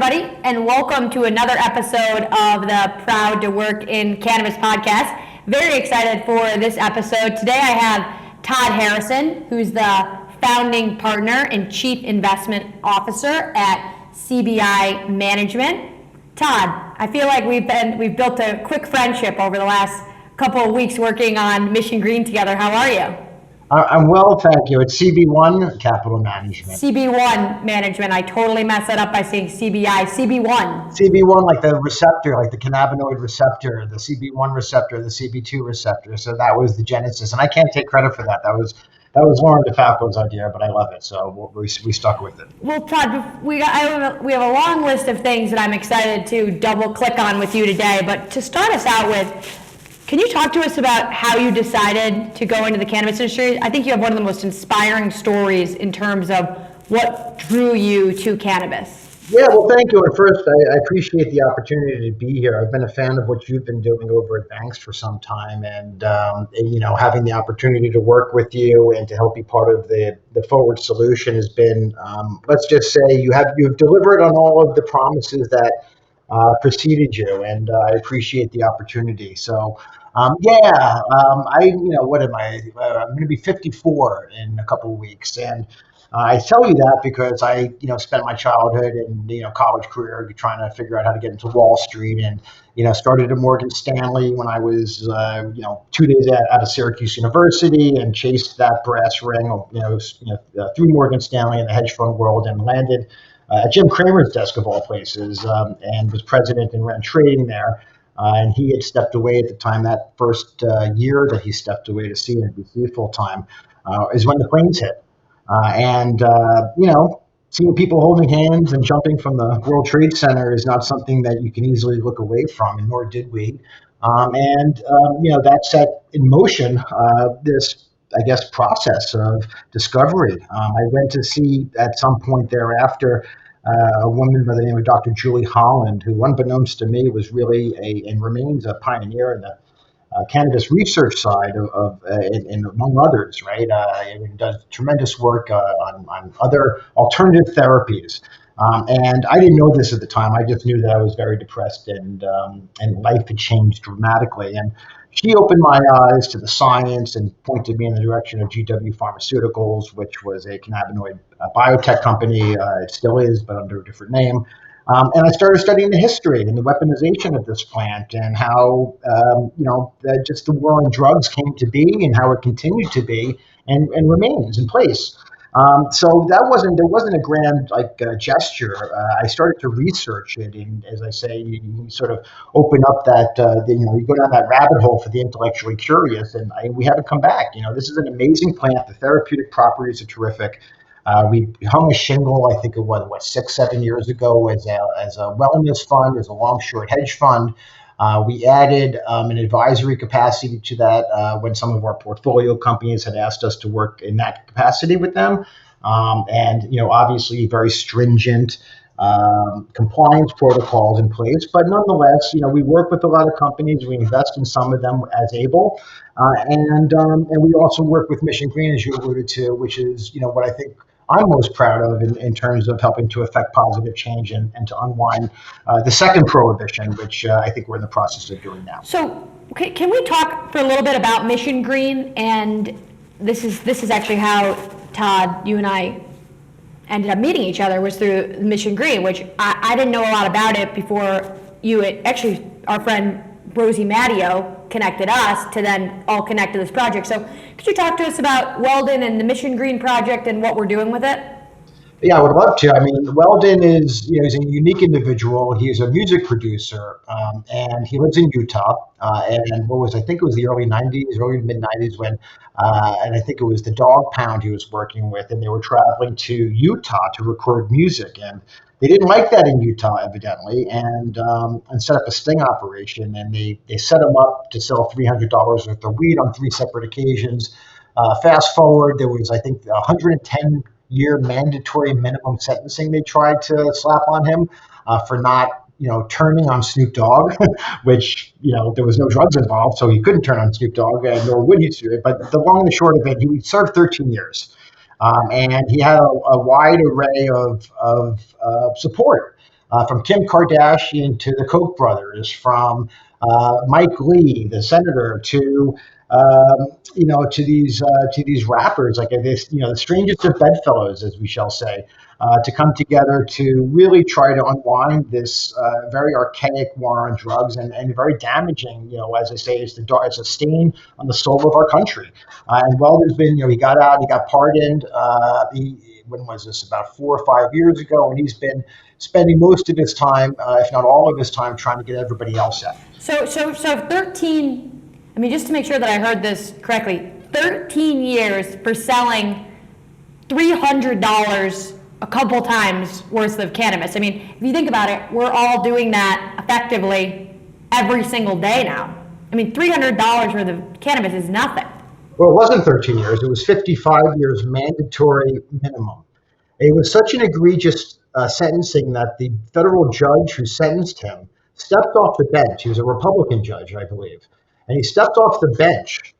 everybody, and welcome to another episode of the Proud to Work in Cannabis podcast. Very excited for this episode. Today I have Todd Harrison, who's the founding partner and chief investment officer at CBI Management. Todd, I feel like we've built a quick friendship over the last couple of weeks working on Mission Green together. How are you? I'm well, thank you. It's CB1 Capital Management. CB1 Management. I totally messed that up by saying CBI. CB1. CB1, like the receptor, like the cannabinoid receptor, the CB1 receptor, the CB2 receptor. So that was the genesis, and I can't take credit for that. That was Lauren DeFalco's idea, but I love it, so we stuck with it. Well, Todd, we have a long list of things that I'm excited to double click on with you today. But to start us out with, can you talk to us about how you decided to go into the cannabis industry? I think you have one of the most inspiring stories in terms of what drew you to cannabis. Yeah, well, thank you. And first, I appreciate the opportunity to be here. I've been a fan of what you've been doing over at Banks for some time, and having the opportunity to work with you and to help be part of the forward solution has been, let's just say, you've delivered on all of the promises that preceded you, and I appreciate the opportunity. So. What am I? I'm going to be 54 in a couple of weeks, and I tell you that because I, spent my childhood and college career trying to figure out how to get into Wall Street, and started at Morgan Stanley when I was 2 days out of Syracuse University, and chased that brass ring, through Morgan Stanley in the hedge fund world, and landed at Jim Cramer's desk of all places, and was president and ran trading there. And he had stepped away at the time. That first year that he stepped away to CNBC full time is when the planes hit. Seeing people holding hands and jumping from the World Trade Center is not something that you can easily look away from, and nor did we. That set in motion this, I guess, process of discovery. I went to see at some point thereafter a woman by the name of Dr. Julie Holland, who, unbeknownst to me, was really and remains a pioneer in the cannabis research side and among others, right? Does tremendous work on other alternative therapies. And I didn't know this at the time. I just knew that I was very depressed, and life had changed dramatically. And she opened my eyes to the science and pointed me in the direction of GW Pharmaceuticals, which was a cannabinoid biotech company. It still is, but under a different name. And I started studying the history and the weaponization of this plant, and how, just the war on drugs came to be, and how it continued to be and remains in place. So there wasn't a grand gesture. I started to research it, and as I say, you sort of open up that you go down that rabbit hole for the intellectually curious, and we haven't come back. This is an amazing plant. The therapeutic properties are terrific. We hung a shingle, I think it was 6-7 years ago, as a wellness fund, as a long short hedge fund. We added an advisory capacity to that when some of our portfolio companies had asked us to work in that capacity with them. Obviously very stringent compliance protocols in place. But nonetheless, we work with a lot of companies. We invest in some of them as able. And we also work with Mission Green, as you alluded to, which is, what I think I'm most proud of in terms of helping to affect positive change and to unwind the second prohibition, which I think we're in the process of doing now. So can we talk for a little bit about Mission Green? And this is actually how, Todd, you and I ended up meeting each other, was through Mission Green, which I didn't know a lot about it before you. Actually, our friend Rosie Matteo connected us to then all connect to this project. So could you talk to us about Weldon and the Mission Green project and what we're doing with it? Yeah, I would love to. I mean, Weldon is, he's a unique individual. He's a music producer, and he lives in Utah. And I think it was the early mid 90s when, and I think it was the Dog Pound he was working with, and they were traveling to Utah to record music. And they didn't like that in Utah, evidently, and set up a sting operation. And they set him up to sell $300 worth of weed on 3 separate occasions. Fast forward, there was, I think, 110-year mandatory minimum sentencing they tried to slap on him for not, turning on Snoop Dogg, which, there was no drugs involved, so he couldn't turn on Snoop Dogg, nor would he do it. But the long and the short of it, he served 13 years. And he had a wide array of support from Kim Kardashian to the Koch brothers, from Mike Lee, the senator, to to these rappers, like this, the strangest of bedfellows, as we shall say, to come together to really try to unwind this very archaic war on drugs, and very damaging, as I say, it's a stain on the soul of our country. And Weldon's been, he got out, he got pardoned. When was this? About 4 or 5 years ago, and he's been spending most of his time, if not all of his time, trying to get everybody else out. So 13. I mean, just to make sure that I heard this correctly, 13 years for selling $300 a couple times worth of cannabis. I mean, if you think about it, we're all doing that effectively every single day now. I mean, $300 worth of cannabis is nothing. Well, it wasn't 13 years. It was 55 years mandatory minimum. It was such an egregious sentencing that the federal judge who sentenced him stepped off the bench. He was a Republican judge, I believe. And he stepped off the bench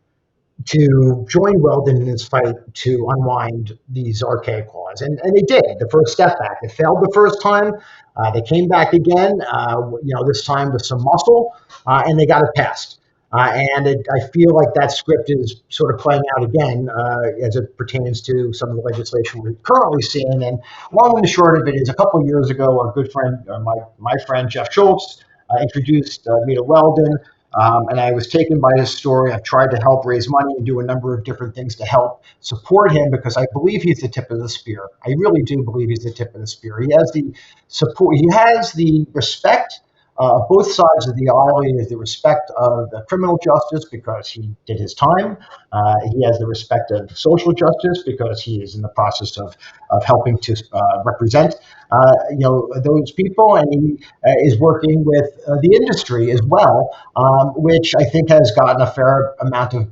to join Weldon in his fight to unwind these archaic laws. And they did, the first step back. It failed the first time. They came back again, this time with some muscle, and they got it passed. I feel like that script is sort of playing out again as it pertains to some of the legislation we're currently seeing. And long and the short of it is, a couple of years ago, our good friend, my friend Jeff Schultz, introduced me to Weldon. And I was taken by his story. I've tried to help raise money and do a number of different things to help support him, because I believe he's the tip of the spear. I really do believe he's the tip of the spear. He has the support. He has the respect of both sides of the aisle. He has the respect of the criminal justice because he did his time. He has the respect of social justice because he is in the process of helping to represent those people, and he is working with the industry as well, which I think has gotten a fair amount of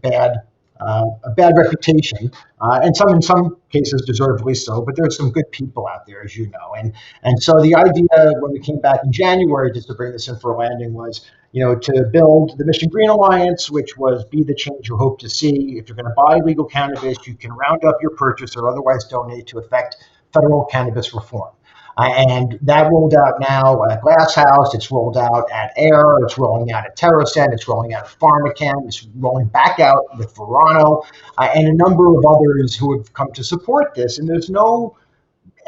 a bad reputation, and in some cases deservedly so. But there's some good people out there, as you know, and so the idea when we came back in January, just to bring this in for a landing, was to build the Mission Green Alliance, which was be the change you hope to see. If you're going to buy legal cannabis, you can round up your purchase or otherwise donate to effect federal cannabis reform. And that rolled out now at Glass House. It's rolled out at Air. It's rolling out at TerraSend. It's rolling out at PharmaCann. It's rolling back out with Verano and a number of others who have come to support this. And there's no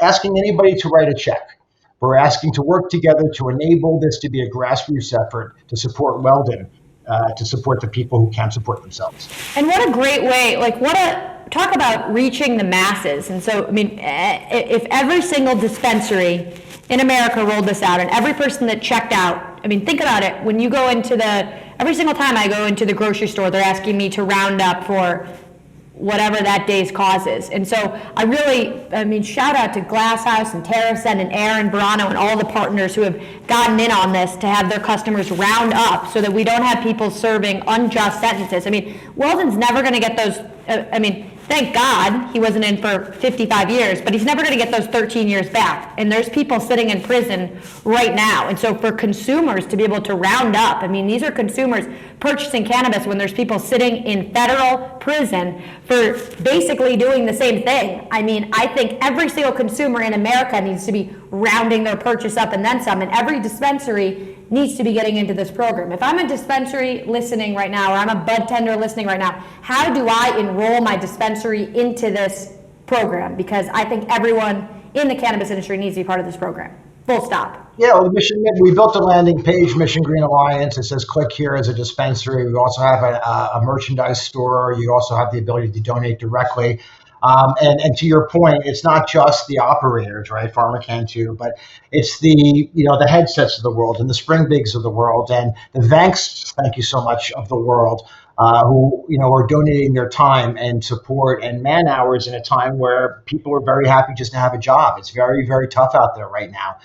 asking anybody to write a check. We're asking to work together to enable this to be a grassroots effort to support Weldon, to support the people who can't support themselves. And what a great way, talk about reaching the masses. And so, I mean, if every single dispensary in America rolled this out, and every person that checked out, I mean, think about it. When you go into every single time I go into the grocery store, they're asking me to round up for whatever that day's cause is. And so shout out to Glass House and TerraSend and Air and Verano and all the partners who have gotten in on this to have their customers round up so that we don't have people serving unjust sentences. I mean, Weldon's never going to get those, thank God he wasn't in for 55 years, but he's never going to get those 13 years back. And there's people sitting in prison right now. And so for consumers to be able to round up, I mean, these are consumers purchasing cannabis when there's people sitting in federal prison for basically doing the same thing. I mean, I think every single consumer in America needs to be rounding their purchase up and then some, and every dispensary needs to be getting into this program. If I'm a dispensary listening right now, or I'm a bud tender listening right now, how do I enroll my dispensary into this program? Because I think everyone in the cannabis industry needs to be part of this program. Full stop. Yeah, well, we built a landing page, Mission Green Alliance. It says click here as a dispensary. We also have a merchandise store. You also have the ability to donate directly. And to your point, it's not just the operators, right? PharmaCann too, but it's the headsets of the world and the Spring Bigs of the world and the Vanks, thank you so much, of the world, who are donating their time and support and man hours in a time where people are very happy just to have a job. It's very, very tough out there right now.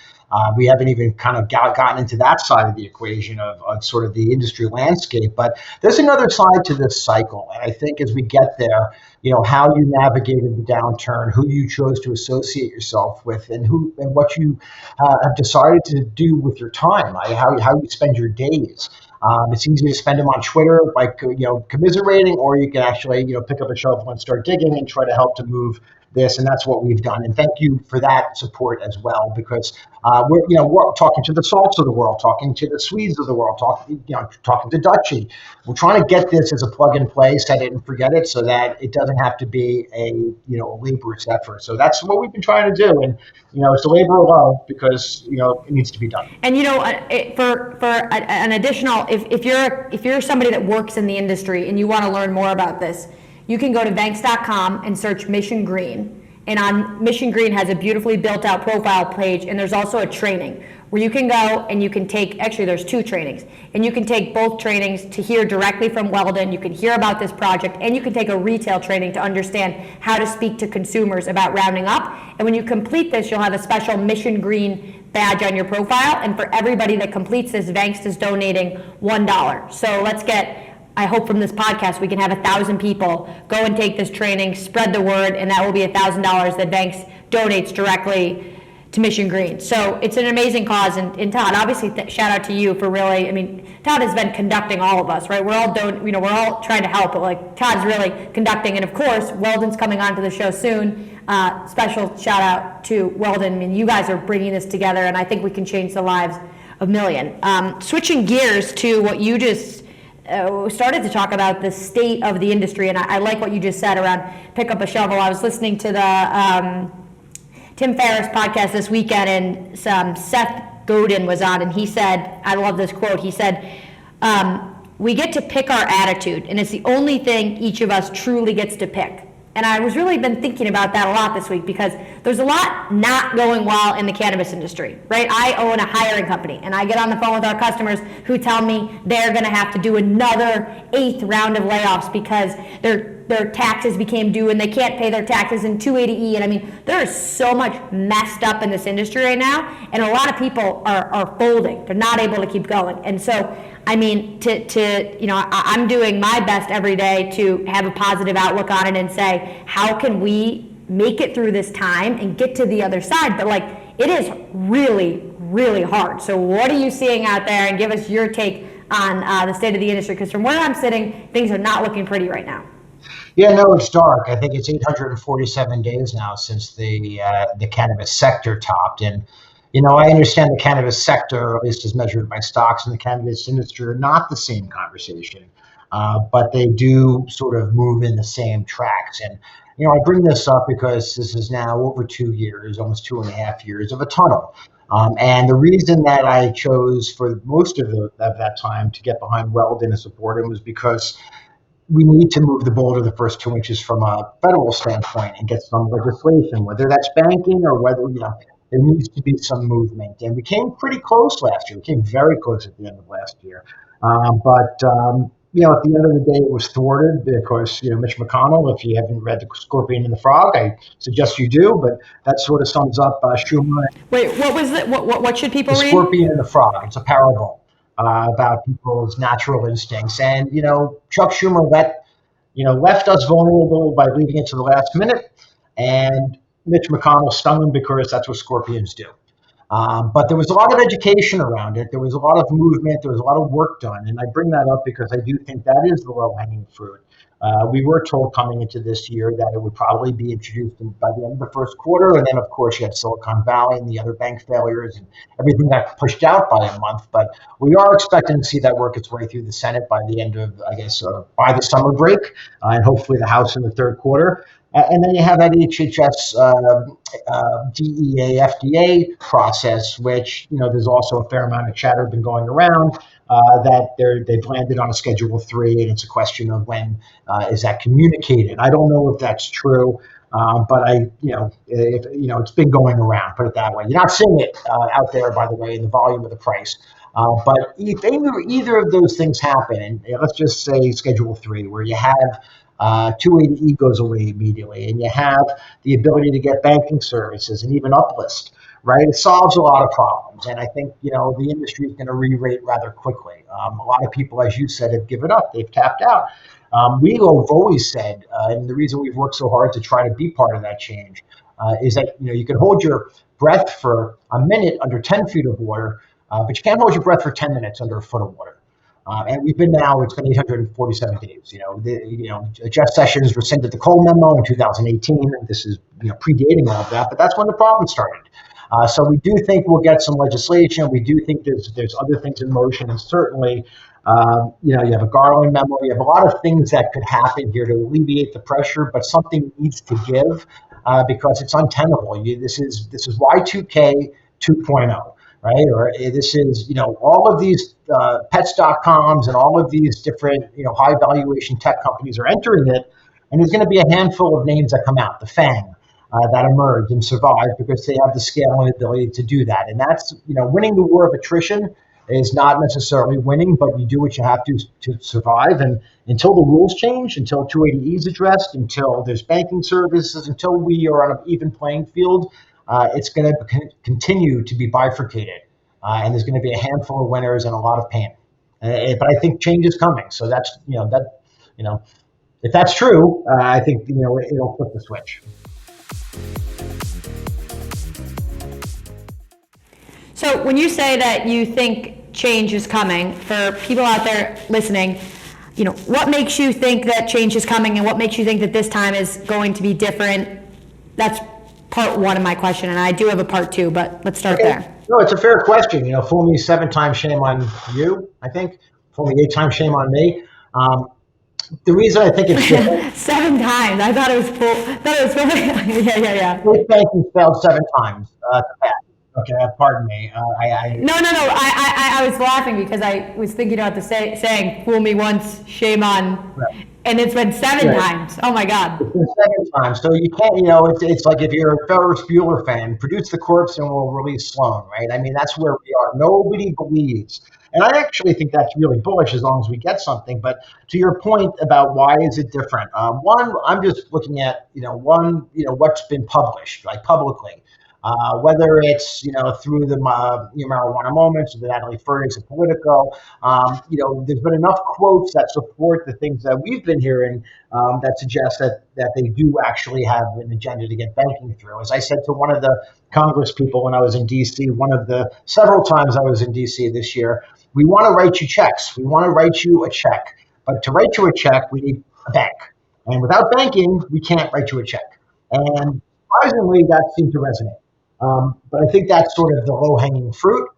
We haven't even kind of gotten into that side of the equation of sort of the industry landscape, but there's another side to this cycle. And I think as we get there, how you navigated the downturn, who you chose to associate yourself with, and what you have decided to do with your time, how you spend your days. It's easy to spend them on Twitter, like commiserating, or you can actually pick up a shovel and start digging and try to help to move this, and that's what we've done. And thank you for that support as well, because we're talking to the Salts of the world, talking to the Swedes of the world, talking to Dutchy. We're trying to get this as a plug and play, set it and forget it, so that it doesn't have to be a laborious effort. So that's what we've been trying to do, and it's a labor of love because it needs to be done. And for an additional, if you're somebody that works in the industry and you want to learn more about this, you can go to Vanks.com and search Mission Green. And on Mission Green has a beautifully built out profile page, and there's also a training where you can go and you can take, actually there's 2 trainings, and you can take both trainings to hear directly from Weldon. You can hear about this project, and you can take a retail training to understand how to speak to consumers about rounding up. And when you complete this, you'll have a special Mission Green badge on your profile, and for everybody that completes this, Vanks is donating $1. So let's get, I hope from this podcast we can have 1,000 people go and take this training, spread the word, and that will be $1,000 that Vanks donates directly to Mission Green. So it's an amazing cause, and Todd, obviously shout out to you for really, Todd has been conducting all of us, right? We're all we're all trying to help, but like Todd's really conducting, and of course Weldon's coming on to the show soon. Special shout out to Weldon. You guys are bringing this together, and I think we can change the lives of millions. Switching gears to what you just started to talk about, the state of the industry, and I like what you just said around pick up a shovel. I was listening to the Tim Ferriss podcast this weekend, and Seth Godin was on, and he said, I love this quote, he said, we get to pick our attitude, and it's the only thing each of us truly gets to pick. And I was really been thinking about that a lot this week, because there's a lot not going well in the cannabis industry, right? I own a hiring company, and I get on the phone with our customers who tell me they're gonna have to do another 8th round of layoffs because their taxes became due and they can't pay their taxes in 280E. And there is so much messed up in this industry right now, and a lot of people are folding. They're not able to keep going. And so, I'm doing my best every day to have a positive outlook on it and say, how can we make it through this time and get to the other side? But it is really, really hard. So what are you seeing out there? And give us your take on the state of the industry, because from where I'm sitting, things are not looking pretty right now. Yeah, no, it's dark. I think it's 847 days now since the cannabis sector topped. And, I understand the cannabis sector, at least as measured by stocks in the cannabis industry, are not the same conversation, but they do sort of move in the same tracks. And, I bring this up because this is now over 2 years, almost 2.5 years of a tunnel. And the reason that I chose for most of that time to get behind Weldon and support him was because we need to move the ball to the first 2 inches from a federal standpoint and get some legislation, whether that's banking or whether, there needs to be some movement. And we came pretty close last year. We came very close at the end of last year. But at the end of the day, it was thwarted because, Mitch McConnell, if you haven't read The Scorpion and the Frog, I suggest you do, but that sort of sums up Schumer. Wait, what was it? What should people read? The Scorpion and the Frog. It's a parable about people's natural instincts. And, Chuck Schumer left us vulnerable by leaving it to the last minute. And Mitch McConnell stung him because that's what scorpions do. But there was a lot of education around it. There was a lot of movement. There was a lot of work done. And I bring that up because I do think that is the low-hanging fruit. We were told coming into this year that it would probably be introduced by the end of the first quarter. And then, of course, you had Silicon Valley and the other bank failures, and everything got pushed out by a month. But we are expecting to see that work its way through the Senate by the end of, by the summer break, and hopefully the House in the third quarter. And then you have that HHS, DEA, FDA process, which, there's also a fair amount of chatter been going around that they've landed on a Schedule 3, and it's a question of when is that communicated. I don't know if that's true, but it's been going around, put it that way. You're not seeing it out there, by the way, in the volume of the price. But if either of those things happen, and let's just say Schedule 3, where you have 280E goes away immediately, and you have the ability to get banking services and even uplist, right? It solves a lot of problems, and I think the industry is going to re-rate rather quickly. A lot of people, as you said, have given up; they've tapped out. We have always said, and the reason we've worked so hard to try to be part of that change is that you can hold your breath for a minute under 10 feet of water, but you can't hold your breath for 10 minutes under a foot of water. And we've been now, it's been 847 days. Jeff Sessions rescinded the Cole memo in 2018. This is predating all of that, but that's when the problem started. So we do think we'll get some legislation. We do think there's other things in motion, and certainly, you have a Garland memo. You have a lot of things that could happen here to alleviate the pressure, but something needs to give because it's untenable. This is Y2K 2.0. Right? Or this is, all of these pets.coms and all of these different, high valuation tech companies are entering it. And there's going to be a handful of names that come out, the FANG, that emerge and survive because they have the scale and ability to do that. And that's, winning the war of attrition is not necessarily winning, but you do what you have to survive. And until the rules change, until 280E is addressed, until there's banking services, until we are on an even playing field, it's going to continue to be bifurcated, and there's going to be a handful of winners and a lot of pain. But I think change is coming. So that's if that's true, I think it'll flip the switch. So when you say that you think change is coming, for people out there listening, what makes you think that change is coming, and what makes you think that this time is going to be different? That's part one of my question, and I do have a part two, but let's start there. No, it's a fair question. Fool me 7 times, shame on you, I think. Fool me 8 times, shame on me. The reason I think it's different. 7 times. I thought it was full. Yeah. State banking failed 7 times. Okay, pardon me. No. I was laughing because I was thinking about the saying, fool me once, shame on. Right. And it's been 7 times. Oh my God. It's been 7 times. So you can't, it's like if you're a Ferris Bueller fan, produce the corpse and we'll release Sloan, right? I mean, that's where we are. Nobody believes. And I actually think that's really bullish as long as we get something. But to your point about why is it different? One, I'm just looking at, what's been published, like publicly. Whether it's through the marijuana moments or the Natalie Furries of Politico, there's been enough quotes that support the things that we've been hearing that suggest that they do actually have an agenda to get banking through. As I said to one of the Congress people when I was in D.C., one of the several times I was in D.C. this year, we want to write you checks. We want to write you a check, but to write you a check, we need a bank, and without banking, we can't write you a check. And surprisingly, that seemed to resonate. But I think that's sort of the low-hanging fruit.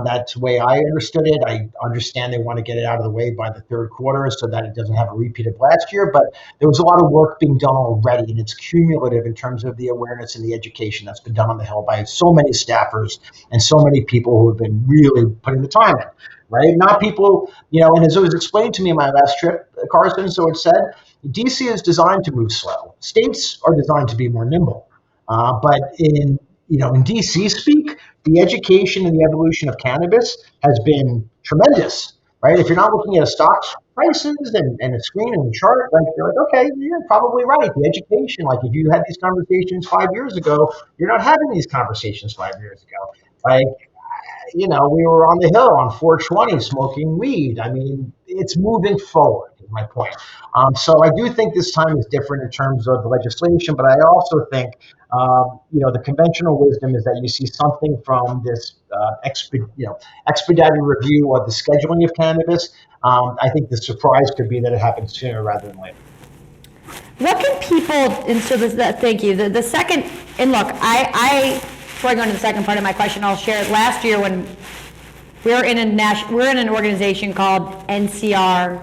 That's the way I understood it. I understand they want to get it out of the way by the third quarter so that it doesn't have a repeat of last year. But there was a lot of work being done already, and it's cumulative in terms of the awareness and the education that's been done on the Hill by so many staffers and so many people who have been really putting the time in, right? Not people, and as it was explained to me in my last trip, Carson, so it said, D.C. is designed to move slow. States are designed to be more nimble. But in D.C. speak, the education and the evolution of cannabis has been tremendous, right? If you're not looking at stock prices and a screen and a chart, you're like, okay, you're probably right. The education, like if you had these conversations 5 years ago, you're not having these conversations 5 years ago. We were on the Hill on 420 smoking weed. I mean, it's moving forward, is my point. So I do think this time is different in terms of the legislation, but I also think the conventional wisdom is that you see something from this expedited review of the scheduling of cannabis. I think the surprise could be that it happens sooner rather than later. What can people, and so thank you. The second, and look, before I go into the second part of my question, I'll share it. Last year when we're in an organization called NCR,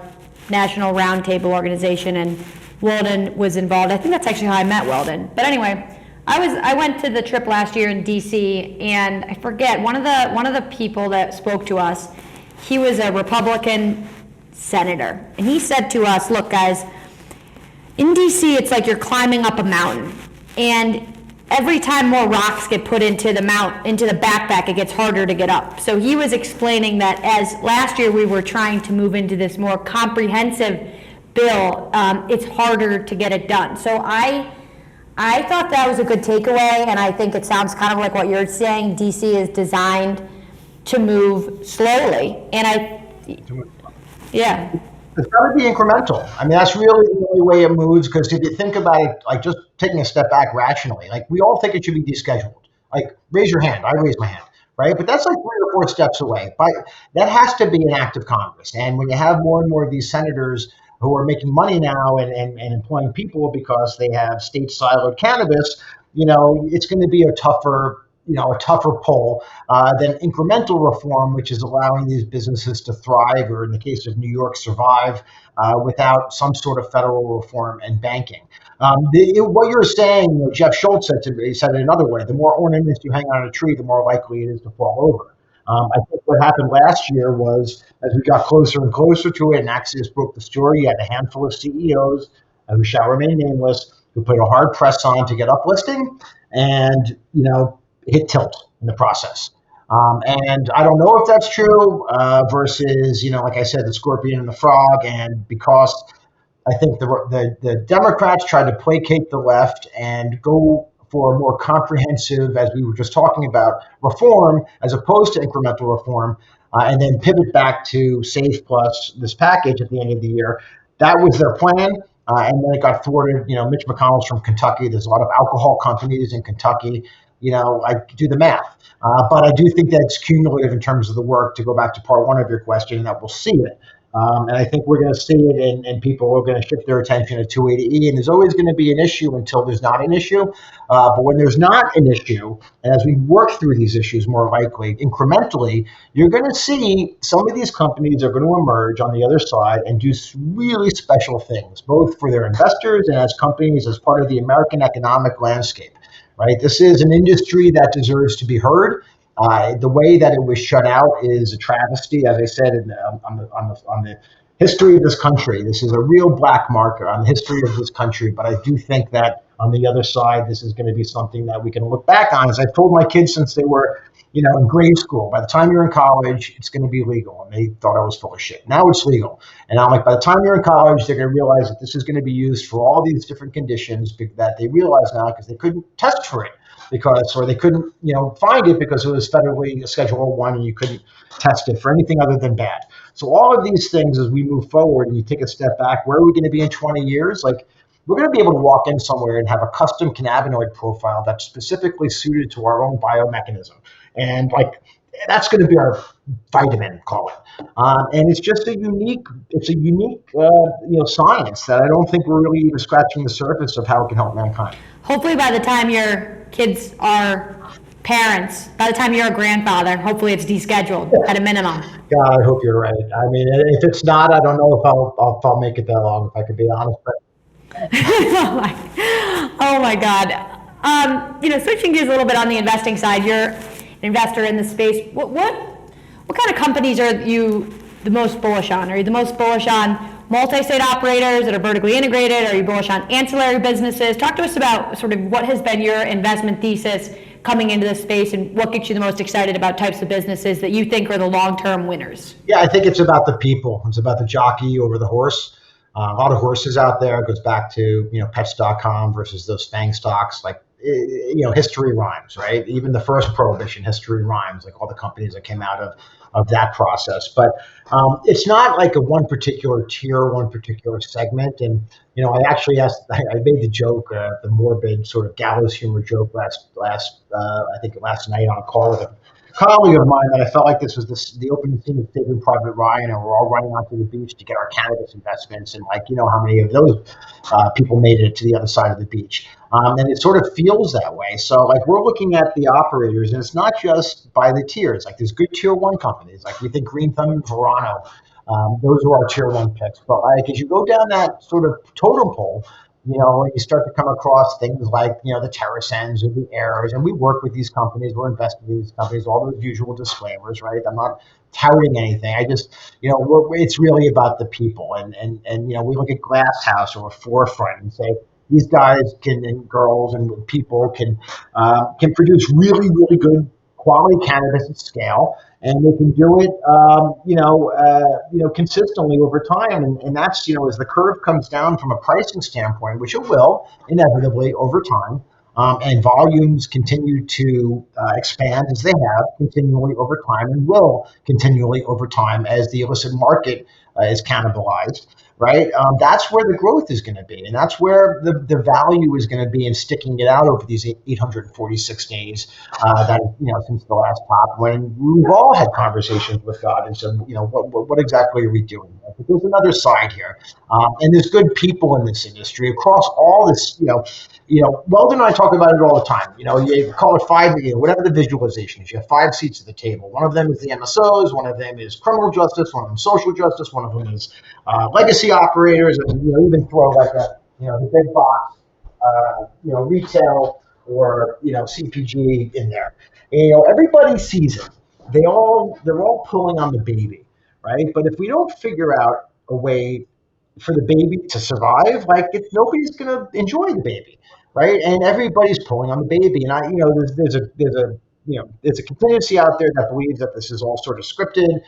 National Roundtable Organization, and Weldon was involved. I think that's actually how I met Weldon. But anyway, I went to the trip last year in DC, and I forget one of the people that spoke to us. He was a Republican senator, and he said to us, "Look, guys, in DC, it's like you're climbing up a mountain, and every time more rocks get put into the backpack, it gets harder to get up." So he was explaining that as last year we were trying to move into this more comprehensive bill, it's harder to get it done. So I thought that was a good takeaway, and I think it sounds kind of like what you're saying. DC is designed to move slowly, and yeah. It's got to be incremental. I mean, that's really the only way it moves, because if you think about it, like just taking a step back rationally, like we all think it should be descheduled. Like raise your hand. I raise my hand. right? But that's like 3 or 4 steps away. But that has to be an act of Congress. And when you have more and more of these senators who are making money now and employing people because they have state siloed cannabis, it's going to be a tougher pull than incremental reform, which is allowing these businesses to thrive, or in the case of New York, survive without some sort of federal reform and banking. What you're saying, Jeff Schultz said to me, he said it another way: the more ornaments you hang on a tree, the more likely it is to fall over. I think what happened last year was, as we got closer and closer to it, and Axios broke the story, you had a handful of CEOs who shall remain nameless, who put a hard press on to get uplisting, and hit tilt in the process. And I don't know if that's true versus, like I said, the scorpion and the frog. And because I think the Democrats tried to placate the left and go for a more comprehensive, as we were just talking about, reform as opposed to incremental reform, and then pivot back to SAFE plus this package at the end of the year. That was their plan. And then it got thwarted. Mitch McConnell's from Kentucky. There's a lot of alcohol companies in Kentucky. I do the math. But I do think that's cumulative in terms of the work, to go back to part one of your question, that we'll see it. And I think we're going to see it, and people are going to shift their attention to 280E. And there's always going to be an issue until there's not an issue. But when there's not an issue, and as we work through these issues more likely, incrementally, you're going to see some of these companies are going to emerge on the other side and do really special things, both for their investors and as companies, as part of the American economic landscape. Right? This is an industry that deserves to be heard. The way that it was shut out is a travesty, as I said, on the history of this country. This is a real black marker on the history of this country. But I do think that on the other side, this is going to be something that we can look back on. As I've told my kids since they were, in grade school, by the time you're in college, it's going to be legal. And they thought I was full of shit. Now it's legal. And I'm like, by the time you're in college, they're going to realize that this is going to be used for all these different conditions that they realize now, because they couldn't test for it. Or they couldn't, find it because it was federally Schedule 1 and you couldn't test it for anything other than bad. So all of these things, as we move forward and you take a step back, where are we going to be in 20 years? Like, we're going to be able to walk in somewhere and have a custom cannabinoid profile that's specifically suited to our own biomechanism. And that's going to be our vitamin, call it. And it's just a unique science that I don't think we're really even scratching the surface of how it can help mankind. Hopefully by the time your kids are parents, by the time you're a grandfather, hopefully it's descheduled at a minimum. God, I hope you're right. I mean, if it's not, I don't know if I'll make it that long, if I could be honest. But oh my God. Switching gears a little bit on the investing side, you're an investor in the space. What kind of companies are you the most bullish on? Are you the most bullish on multi-state operators that are vertically integrated? Are you bullish on ancillary businesses? Talk to us about sort of what has been your investment thesis coming into this space, and what gets you the most excited about types of businesses that you think are the long-term winners? Yeah, I think it's about the people. It's about the jockey over the horse. A lot of horses out there. It goes back to, pets.com versus those FANG stocks. History rhymes, right? Even the first prohibition, history rhymes, like all the companies that came out of that process. But it's not like a one particular tier, one particular segment. And, I actually I made the joke, the morbid sort of gallows humor joke last night on a call with a colleague of mine, that I felt like this was the opening scene of Saving Private Ryan, and we're all running onto the beach to get our cannabis investments, and how many of those people made it to the other side of the beach. And it sort of feels that way. So we're looking at the operators, and it's not just by the tiers. There's good tier 1 companies. We think Green Thumb and Verano. Those are our tier 1 picks. But as you go down that sort of totem pole, you start to come across things like, the TerraSens or the Airs, and we work with these companies, we're investing in these companies, all those usual disclaimers, right? I'm not touting anything. I just, it's really about the people. And we look at Glass House or Forefront and say, these guys and girls and people can produce really, really good quality cannabis at scale, and they can do it, consistently over time. And that's, as the curve comes down from a pricing standpoint, which it will inevitably over time, and volumes continue to expand as they have continually over time, and will continually over time as the illicit market is cannibalized. right? That's where the growth is going to be. And that's where the value is going to be in sticking it out over these 846 days since the last pop, when we've all had conversations with God and said, what exactly are we doing? But there's another side here. And there's good people in this industry across all this, Weldon and I talk about it all the time. You call it five, whatever the visualization is. You have 5 seats at the table. One of them is the MSOs. One of them is criminal justice. One of them is social justice. One of them is legacy operators. And even throw like the big box, retail or CPG in there. And, everybody sees it. They're all pulling on the baby, right? But if we don't figure out a way for the baby to survive, nobody's going to enjoy the baby, right? And everybody's pulling on the baby. And there's a contingency out there that believes that this is all sort of scripted,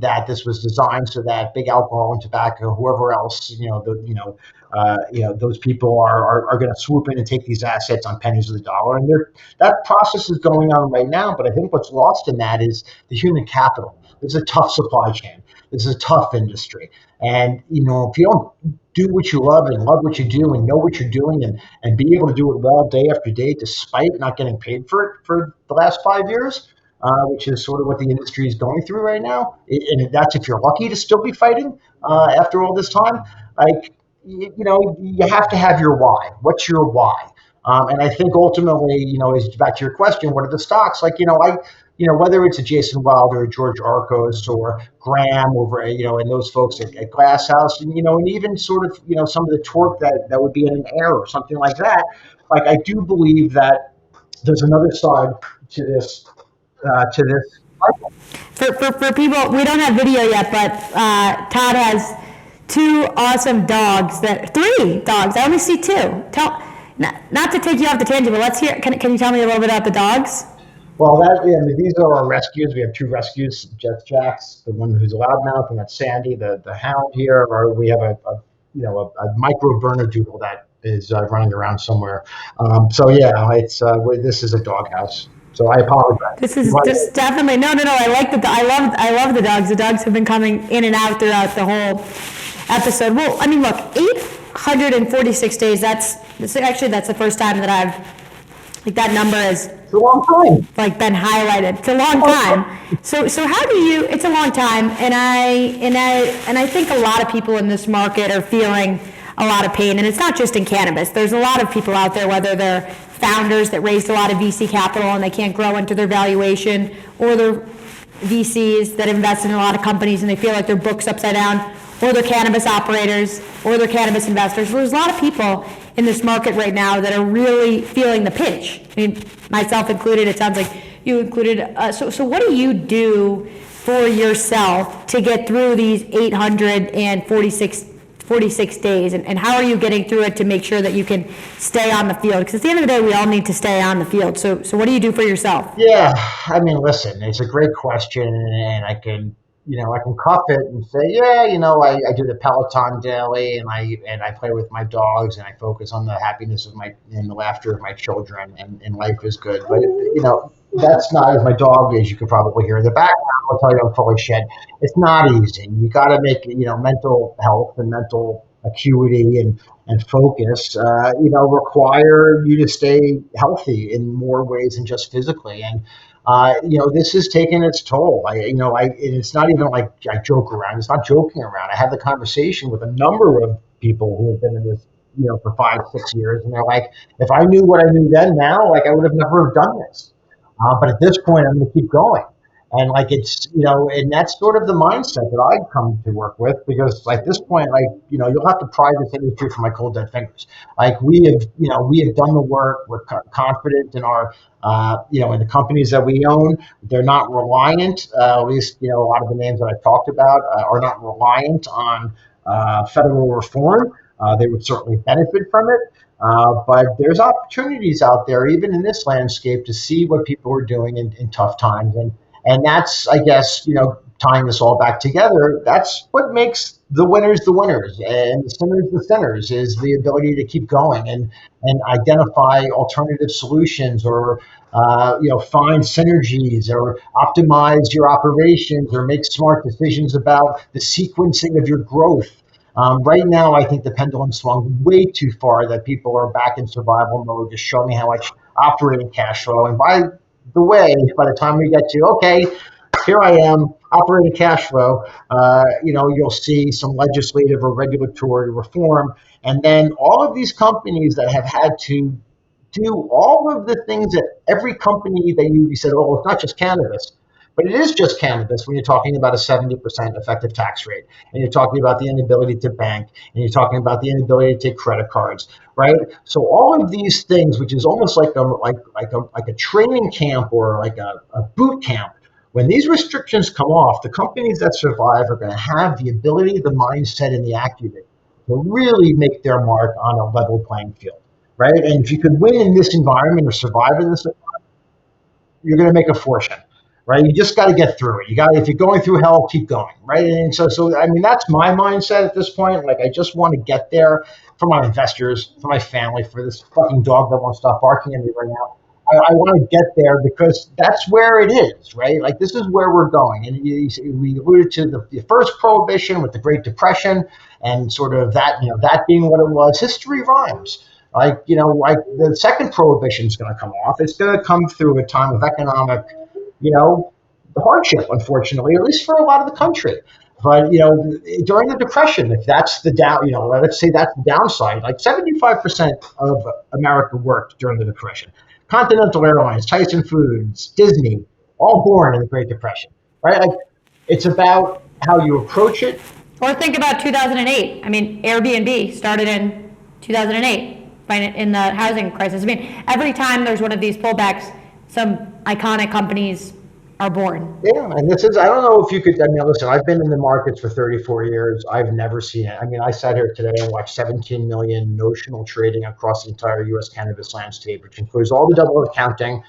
that this was designed so that big alcohol and tobacco, whoever else, those people are going to swoop in and take these assets on pennies of the dollar. And that process is going on right now. But I think what's lost in that is the human capital. It's a tough supply chain. This is a tough industry. And, if you don't do what you love and love what you do and know what you're doing and be able to do it well day after day, despite not getting paid for it for the last 5 years, which is sort of what the industry is going through right now. And that's if you're lucky to still be fighting after all this time. You have to have your why. What's your why? And I think ultimately, is back to your question, what are the stocks? Whether it's a Jason Wilder or George Arcos or Graham over, and those folks at Glass House, and even sort of, some of the torque that would be in an Air or something like that. I do believe that there's another side to this. For people, we don't have video yet, but Todd has 2 awesome dogs. 3 dogs. I only see 2. Not to take you off the tangent, but let's hear. Can you tell me a little bit about the dogs? Well, these are our rescues. We have 2 rescues, Jacks, the one who's a loudmouth, and that's Sandy, the hound here. Or we have a micro burner doodle that is running around somewhere. This is a doghouse. So I apologize. This is just definitely no. I love the dogs. The dogs have been coming in and out throughout the whole episode. Well, look, 846 days. That's the first time that I've that number is. It's a long time. Been highlighted. It's a long time. So how do you? It's a long time, and I think a lot of people in this market are feeling a lot of pain, and it's not just in cannabis. There's a lot of people out there, whether they're founders that raised a lot of VC capital and they can't grow into their valuation, or they're VCs that invest in a lot of companies and they feel like their book's upside down, or they're cannabis operators, or they're cannabis investors. There's a lot of people in this market right now that are really feeling the pinch. Myself included. It sounds like you included. So what do you do for yourself to get through these 846 days, and how are you getting through it to make sure that you can stay on the field? Because at the end of the day, we all need to stay on the field. So what do you do for yourself? Yeah, listen, it's a great question, and I can cuff it and say, I do the Peloton daily, and I play with my dogs, and I focus on the happiness and the laughter of my children, and life is good. But that's not, as my dog is, you can probably hear in the background. I'll tell you, I'm full of shit. It's not easy. You got to make mental health and mental acuity and focus require you to stay healthy in more ways than just physically. And this has taken its toll. It's not even like I joke around. It's not joking around. I had the conversation with a number of people who have been in this, for 5-6 years, and they're like, if I knew what I knew then now, I would have never done this. But at this point, I'm going to keep going. And it's, and that's sort of the mindset that I come to work with, because at this point, you'll have to pry this industry from my cold dead fingers. We have done the work. We're confident in our, in the companies that we own. They're not reliant, at least, a lot of the names that I've talked about are not reliant on federal reform. They would certainly benefit from it. But there's opportunities out there, even in this landscape, to see what people are doing in tough times. And that's, I guess, tying this all back together, that's what makes the winners and the sinners is the ability to keep going and identify alternative solutions, or find synergies, or optimize your operations, or make smart decisions about the sequencing of your growth. Right now, I think the pendulum swung way too far that people are back in survival mode. Just show me how much operating cash flow. And by the way, by the time we get to, okay, here I am, operating cash flow, you'll see some legislative or regulatory reform. And then all of these companies that have had to do all of the things that every company that you said, oh, it's not just cannabis, but it is just cannabis when you're talking about a 70% effective tax rate, and you're talking about the inability to bank, and you're talking about the inability to take credit cards, right? So all of these things, which is almost like a training camp or like a boot camp, when these restrictions come off, the companies that survive are going to have the ability, the mindset, and the acumen to really make their mark on a level playing field, right? And if you could win in this environment or survive in this environment, you're going to make a fortune, right? You just got to get through it. If you're going through hell, keep going, right? And so I mean, that's my mindset at this point. Like, I just want to get there for my investors, for my family, for this fucking dog that won't stop barking at me right now. I want to get there because that's where it is, right? Like, this is where we're going. And we alluded to the first prohibition with the Great Depression and sort of that, that being what it was. History rhymes. Like the second prohibition is going to come off. It's going to come through a time of economic, the hardship, unfortunately, at least for a lot of the country. But, during the Depression, if that's the let's say that's the downside, like 75% of America worked during the Depression. Continental Airlines, Tyson Foods, Disney, all born in the Great Depression, right? Like, it's about how you approach it. Or think about 2008. I mean, Airbnb started in 2008 in the housing crisis. I mean, every time there's one of these pullbacks, some iconic companies are born. Yeah, and I don't know if you could, listen, I've been in the markets for 34 years. I've never seen it. I mean, I sat here today and watched 17 million notional trading across the entire U.S. cannabis landscape, which includes all the double accounting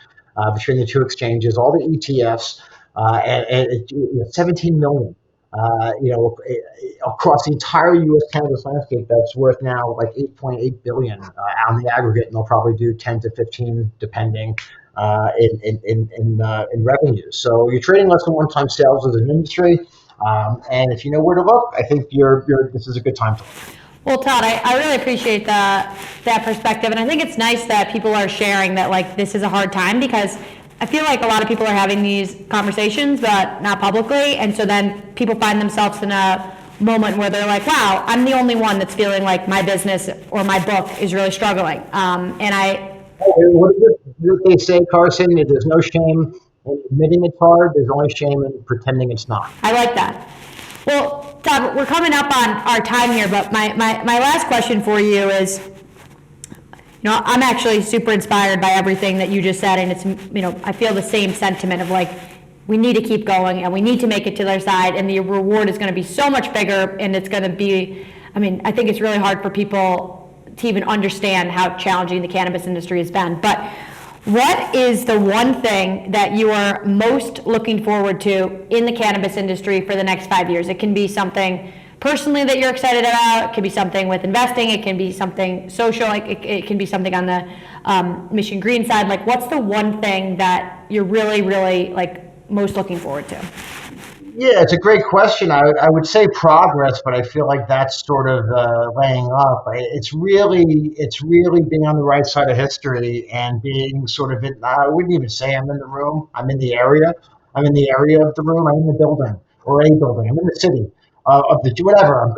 between the two exchanges, all the ETFs, and 17 million. Across the entire U.S. cannabis landscape, that's worth now like 8.8 billion on the aggregate, and they'll probably do 10 to 15 depending in revenue. So you're trading less than one-time sales as an industry, and if you know where to look, I think this is a good time to look. Well, Todd, I really appreciate that perspective, and I think it's nice that people are sharing that, like, this is a hard time, because I feel like a lot of people are having these conversations, but not publicly, and so then people find themselves in a moment where they're like, wow, I'm the only one that's feeling like my business or my book is really struggling. What they say, Carson? There's no shame in admitting it's hard. There's only shame in pretending it's not. I like that. Well, Todd, we're coming up on our time here, but my last question for you is, I'm actually super inspired by everything that you just said, and it's, I feel the same sentiment of, like, we need to keep going and we need to make it to their side, and the reward is going to be so much bigger, and it's going to be, I think it's really hard for people to even understand how challenging the cannabis industry has been. But what is the one thing that you are most looking forward to in the cannabis industry for the next 5 years? It can be something personally that you're excited about. It can be something with investing. It can be something social. It can be something on the Mission Green side. Like, what's the one thing that you're really, really, like, most looking forward to? Yeah, it's a great question. I would say progress, but I feel like that's sort of laying up. It's really being on the right side of history and being sort of I wouldn't even say I'm in the room. I'm in the area. I'm in the area of the room. I'm in the building or a building. I'm in the city of the whatever.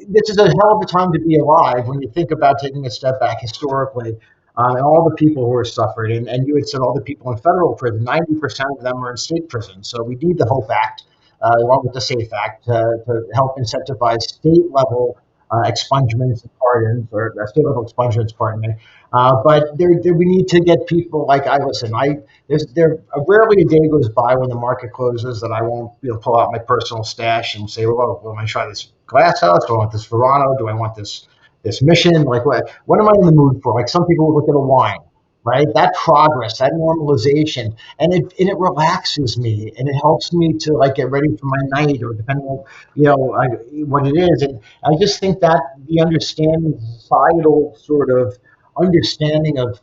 This is a hell of a time to be alive when you think about taking a step back historically. And all the people who are suffering, and you had said all the people in federal prison, 90% of them are in state prison. So we need the HOPE Act, along with the SAFE Act, to help incentivize state-level expungements and pardons, or state-level expungements, pardon me. But we need to get people like rarely a day goes by when the market closes that I won't pull out my personal stash and say, well, am I try this Glass House? Do I want this Verano? Do I want this Mission? Like, what am I in the mood for? Like, some people would look at a wine, right? That progress, that normalization, and it relaxes me, and it helps me to, like, get ready for my night, or depending on what it is. And I just think that the understanding, societal sort of understanding of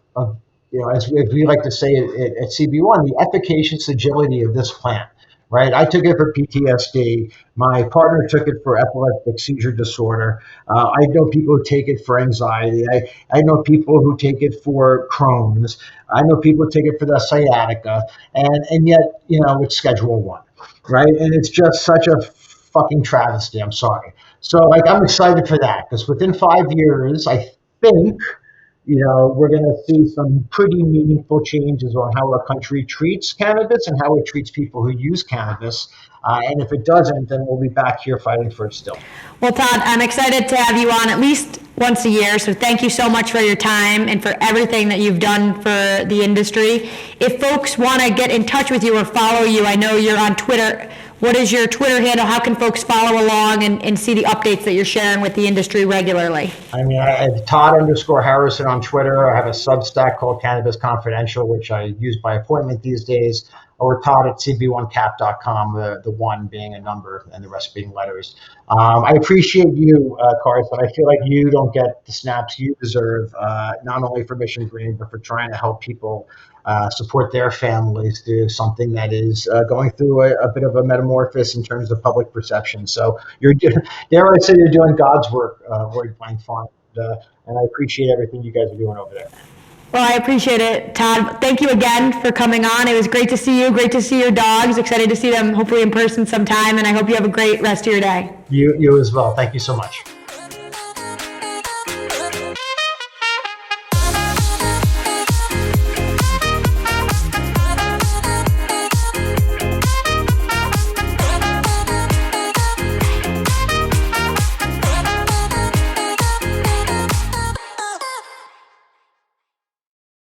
as we like to say at CB1, the efficacious agility of this plant, right? I took it for PTSD. My partner took it for epileptic seizure disorder. I know people who take it for anxiety. I know people who take it for Crohn's. I know people who take it for the sciatica, and yet, it's Schedule 1, right? And it's just such a fucking travesty. I'm sorry. So, like, I'm excited for that because within 5 years, I think, we're going to see some pretty meaningful changes on how our country treats cannabis and how it treats people who use cannabis. And if it doesn't, then we'll be back here fighting for it still. Well, Todd, I'm excited to have you on at least once a year, so thank you so much for your time and for everything that you've done for the industry. If folks want to get in touch with you or follow you, I know you're on Twitter. What is your Twitter handle? How can folks follow along and see the updates that you're sharing with the industry regularly? I mean, I have Todd_Harrison on Twitter. I have a Substack called Cannabis Confidential, which I use by appointment these days, or Todd at cb1cap.com, the one being a number and the rest being letters. I appreciate you, Carson. I feel like you don't get the snaps you deserve, not only for Mission Green, but for trying to help people support their families through something that is going through a bit of a metamorphosis in terms of public perception. So dare I say, you're doing God's work, Roy Blank Farm, and I appreciate everything you guys are doing over there. Well, I appreciate it, Todd. Thank you again for coming on. It was great to see you, great to see your dogs. Excited to see them hopefully in person sometime, and I hope you have a great rest of your day. You as well. Thank you so much.